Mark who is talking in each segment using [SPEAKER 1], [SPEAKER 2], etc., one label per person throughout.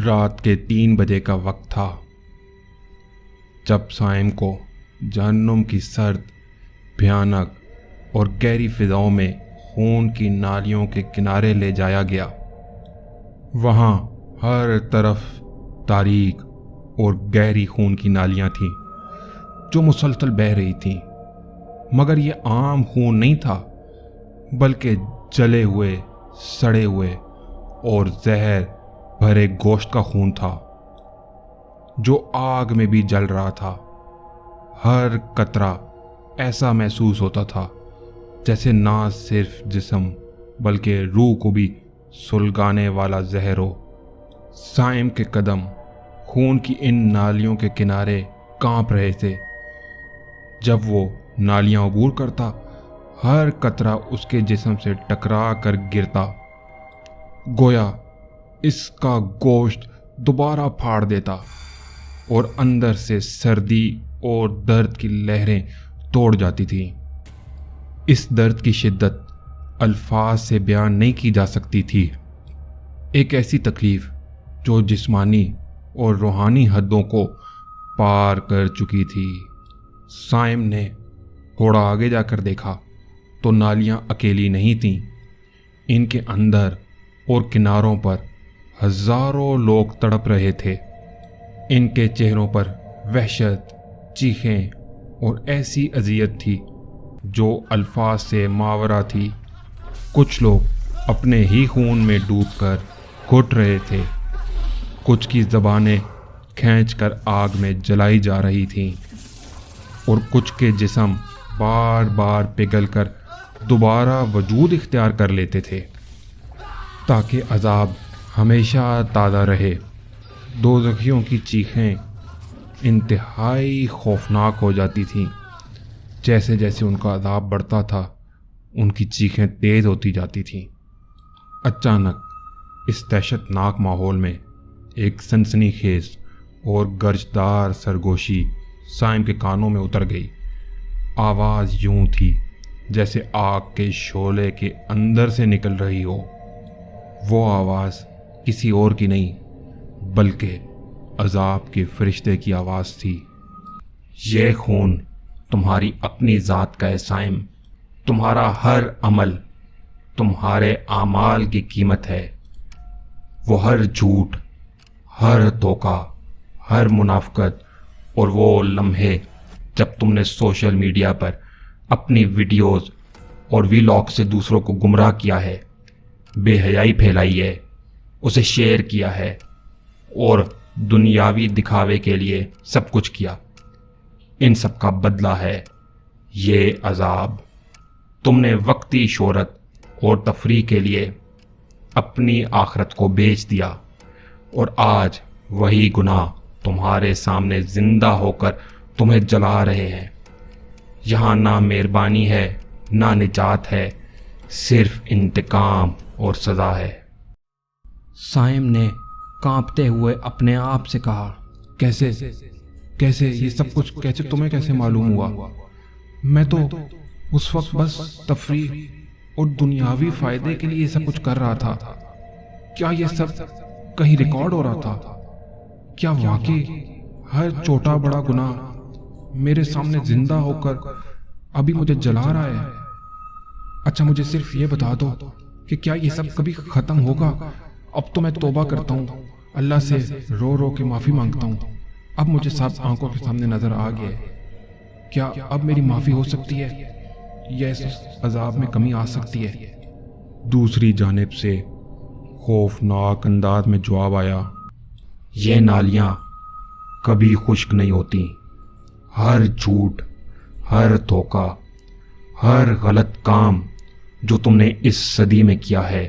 [SPEAKER 1] رات کے 3 بجے کا وقت تھا جب صائم کو جہنم کی سرد، بھیانک اور گہری فضاؤں میں خون کی نالیوں کے کنارے لے جایا گیا۔ وہاں ہر طرف تاریک اور گہری خون کی نالیاں تھیں جو مسلسل بہہ رہی تھیں، مگر یہ عام خون نہیں تھا، بلکہ جلے ہوئے، سڑے ہوئے اور زہر بھرے گوشت کا خون تھا جو آگ میں بھی جل رہا تھا۔ ہر قطرہ ایسا محسوس ہوتا تھا جیسے نہ صرف جسم بلکہ روح کو بھی سلگانے والا زہر ہو۔ صائم کے قدم خون کی ان نالیوں کے کنارے کانپ رہے تھے۔ جب وہ نالیاں عبور کرتا، ہر قطرہ اس کے جسم سے ٹکرا کر گرتا، گویا اس کا گوشت دوبارہ پھاڑ دیتا اور اندر سے سردی اور درد کی لہریں توڑ جاتی تھیں۔ اس درد کی شدت الفاظ سے بیان نہیں کی جا سکتی تھی۔ ایک ایسی تکلیف جو جسمانی اور روحانی حدوں کو پار کر چکی تھی۔ صائم نے تھوڑا آگے جا کر دیکھا تو نالیاں اکیلی نہیں تھیں، ان کے اندر اور کناروں پر ہزاروں لوگ تڑپ رہے تھے۔ ان کے چہروں پر وحشت، چیخیں اور ایسی اذیت تھی جو الفاظ سے ماورا تھی۔ کچھ لوگ اپنے ہی خون میں ڈوب کر گھٹ رہے تھے، کچھ کی زبانیں کھینچ کر آگ میں جلائی جا رہی تھیں، اور کچھ کے جسم بار بار پگھل کر دوبارہ وجود اختیار کر لیتے تھے تاکہ عذاب ہمیشہ تازہ رہے۔ دوزخیوں کی چیخیں انتہائی خوفناک ہو جاتی تھیں۔ جیسے جیسے ان کا عذاب بڑھتا تھا، ان کی چیخیں تیز ہوتی جاتی تھیں۔ اچانک اس دہشت ناک ماحول میں ایک سنسنی خیز اور گرجدار سرگوشی صائم کے کانوں میں اتر گئی۔ آواز یوں تھی جیسے آگ کے شعلے کے اندر سے نکل رہی ہو۔ وہ آواز کسی اور کی نہیں بلکہ عذاب کے فرشتے کی آواز تھی۔ یہ خون تمہاری اپنی ذات کا ہے صائم، تمہارا ہر عمل، تمہارے اعمال کی قیمت ہے۔ وہ ہر جھوٹ، ہر دھوکہ، ہر منافقت اور وہ لمحے جب تم نے سوشل میڈیا پر اپنی ویڈیوز اور ویلاگ سے دوسروں کو گمراہ کیا ہے، بے حیائی پھیلائی ہے، اسے شیئر کیا ہے اور دنیاوی دکھاوے کے لیے سب کچھ کیا۔ ان سب کا بدلہ ہے یہ عذاب۔ تم نے وقتی شہرت اور تفریح کے لیے اپنی آخرت کو بیچ دیا، اور آج وہی گناہ تمہارے سامنے زندہ ہو کر تمہیں جلا رہے ہیں۔ یہاں نہ مہربانی ہے، نہ نجات ہے، صرف انتقام اور سزا ہے۔
[SPEAKER 2] صائم نے کانپتے ہوئے اپنے آپ سے کہا،
[SPEAKER 1] کیسے یہ سب کچھ تمہیں کیسے معلوم ہوا؟ میں تو اس وقت بس تفریح اور دنیاوی فائدے کے لیے یہ سب کچھ کر رہا تھا۔ کیا یہ سب کہیں ریکارڈ ہو رہا تھا؟ کیا واقعی ہر چھوٹا بڑا گناہ میرے سامنے زندہ ہو کر ابھی مجھے جلا رہا ہے؟ اچھا مجھے صرف یہ بتا دو کہ کیا یہ سب کبھی ختم ہوگا؟ اب تو میں توبہ کرتا ہوں، اللہ سے رو رو کے معافی مانگتا ہوں۔ اب مجھے سب آنکھوں کے سامنے نظر آ گیا ہے۔ کیا اب میری معافی ہو سکتی ہے یا اس عذاب میں کمی آ سکتی ہے؟ دوسری جانب سے خوفناک انداز میں جواب آیا،
[SPEAKER 3] یہ نالیاں کبھی خشک نہیں ہوتی۔ ہر جھوٹ، ہر دھوکہ، ہر غلط کام جو تم نے اس صدی میں کیا ہے،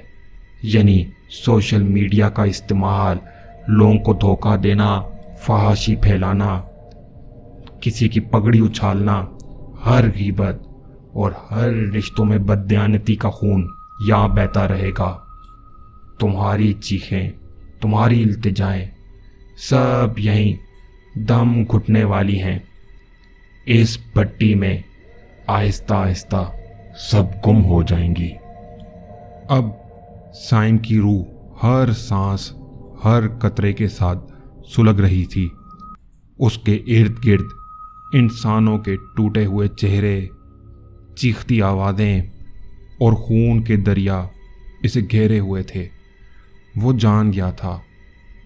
[SPEAKER 3] یعنی سوشل میڈیا کا استعمال، لوگوں کو دھوکہ دینا، فحاشی پھیلانا، کسی کی پگڑی اچھالنا، ہر غیبت اور ہر رشتوں میں بددیانتی کا خون یہاں بہتا رہے گا۔ تمہاری چیخیں، تمہاری التجائیں سب یہیں دم گھٹنے والی ہیں۔ اس بھٹی میں آہستہ آہستہ سب گم ہو جائیں گی۔
[SPEAKER 1] اب صائم کی روح ہر سانس، ہر قطرے کے ساتھ سلگ رہی تھی۔ اس کے ارد گرد انسانوں کے ٹوٹے ہوئے چہرے، چیختی آوازیں اور خون کے دریا اسے گھیرے ہوئے تھے۔ وہ جان گیا تھا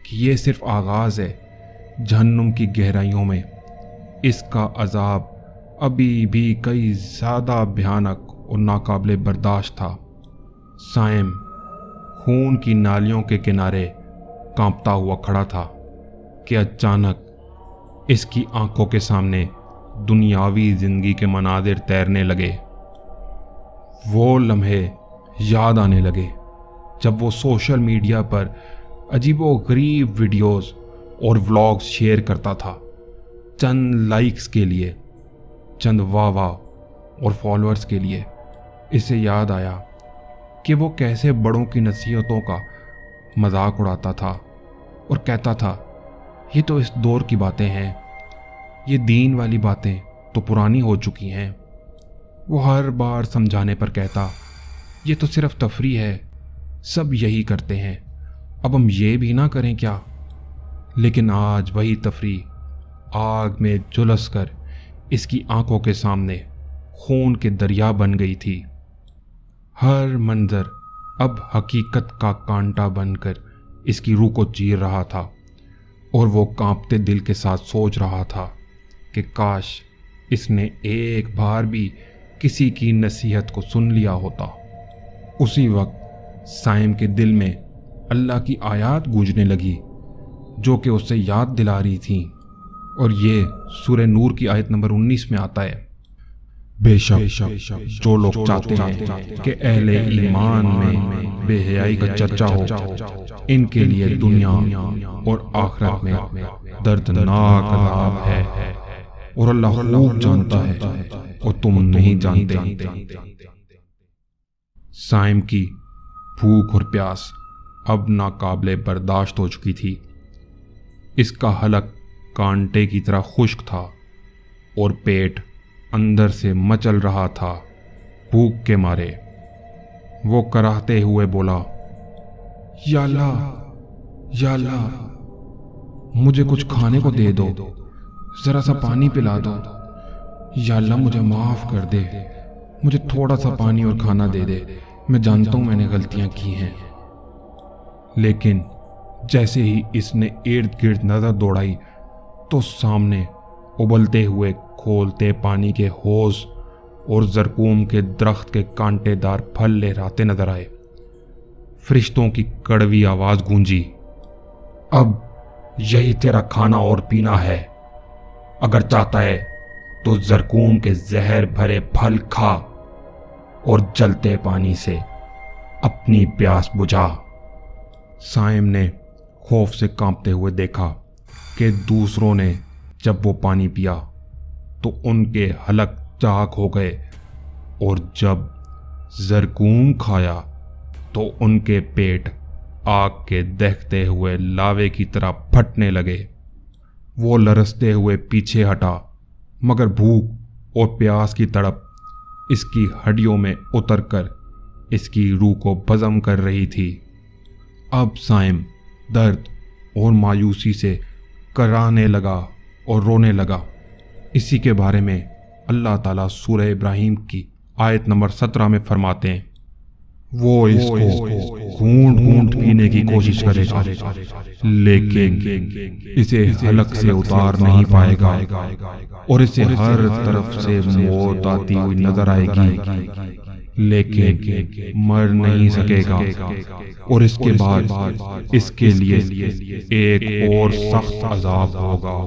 [SPEAKER 1] کہ یہ صرف آغاز ہے جہنم کی گہرائیوں میں۔ اس کا عذاب ابھی بھی کئی زیادہ بھیانک اور ناقابل برداشت تھا۔ سائم خون کی نالیوں کے کنارے کانپتا ہوا کھڑا تھا کہ اچانک اس کی آنکھوں کے سامنے دنیاوی زندگی کے مناظر تیرنے لگے۔ وہ لمحے یاد آنے لگے جب وہ سوشل میڈیا پر عجیب و غریب ویڈیوز اور ولاگز شیئر کرتا تھا، چند لائکس کے لیے، چند واہ واہ اور فالوورز کے لیے۔ اسے یاد آیا کہ وہ کیسے بڑوں کی نصیحتوں کا مذاق اڑاتا تھا اور کہتا تھا یہ تو اس دور کی باتیں ہیں، یہ دین والی باتیں تو پرانی ہو چکی ہیں۔ وہ ہر بار سمجھانے پر کہتا یہ تو صرف تفریح ہے، سب یہی کرتے ہیں، اب ہم یہ بھی نہ کریں کیا؟ لیکن آج وہی تفریح آگ میں جھلس کر اس کی آنکھوں کے سامنے خون کے دریا بن گئی تھی۔ ہر منظر اب حقیقت کا کانٹا بن کر اس کی روح کو چیر رہا تھا، اور وہ کانپتے دل کے ساتھ سوچ رہا تھا کہ کاش اس نے ایک بار بھی کسی کی نصیحت کو سن لیا ہوتا۔ اسی وقت سائم کے دل میں اللہ کی آیات گونجنے لگی جو کہ اسے یاد دلا رہی تھیں، اور یہ سورہ نور کی آیت نمبر 19 میں آتا ہے، بے شک جو لوگ چاہتے ہیں کہ اہل ایمان میں بے حیائی کا چرچا ہو، ان کے لیے دنیا اور آخرت میں دردناک عذاب ہے، اور اللہ خوب جانتا ہے اور تم نہیں جانتے۔ سائم کی بھوک اور پیاس اب ناقابل برداشت ہو چکی تھی۔ اس کا حلق کانٹے کی طرح خشک تھا اور پیٹ اندر سے مچل رہا تھا بھوک کے مارے۔ وہ کراہتے ہوئے بولا، یا اللہ مجھے کچھ کھانے کو دے دو، ذرا سا پانی پلا دو، یا اللہ مجھے معاف کر دے، مجھے تھوڑا سا پانی اور کھانا دے دے، میں جانتا ہوں میں نے غلطیاں کی ہیں۔ لیکن جیسے ہی اس نے ارد گرد نظر دوڑائی تو سامنے ابلتے ہوئے کھولتے پانی کے حوض اور زرکوم کے درخت کے کانٹے دار پھل لہراتے نظر آئے۔ فرشتوں کی کڑوی آواز گونجی، اب یہی تیرا کھانا اور پینا ہے، اگر چاہتا ہے تو زرکوم کے زہر بھرے پھل کھا اور جلتے پانی سے اپنی پیاس بجھا۔ سائم نے خوف سے کانپتے ہوئے دیکھا کہ دوسروں نے جب وہ پانی پیا تو ان کے حلق چاک ہو گئے، اور جب زرکوم کھایا تو ان کے پیٹ آگ کے دہتے ہوئے لاوے کی طرح پھٹنے لگے۔ وہ لرزتے ہوئے پیچھے ہٹا، مگر بھوک اور پیاس کی تڑپ اس کی ہڈیوں میں اتر کر اس کی روح کو بزم کر رہی تھی۔ اب سائم درد اور مایوسی سے کرانے لگا اور رونے لگا۔ اسی کے بارے میں اللہ تعالیٰ سورہ ابراہیم کی آیت نمبر 17 میں فرماتے ہیں، وہ اس کو گھونٹ گھونٹ پینے کی کوشش کرے گا لیکن اسے حلق سے اتار نہیں پائے گا، اور اسے ہر طرف سے موت آتی ہوئی نظر آئے گی لیکن مر نہیں سکے گا، اور اس کے بعد اس کے لیے ایک اور سخت عذاب ہوگا۔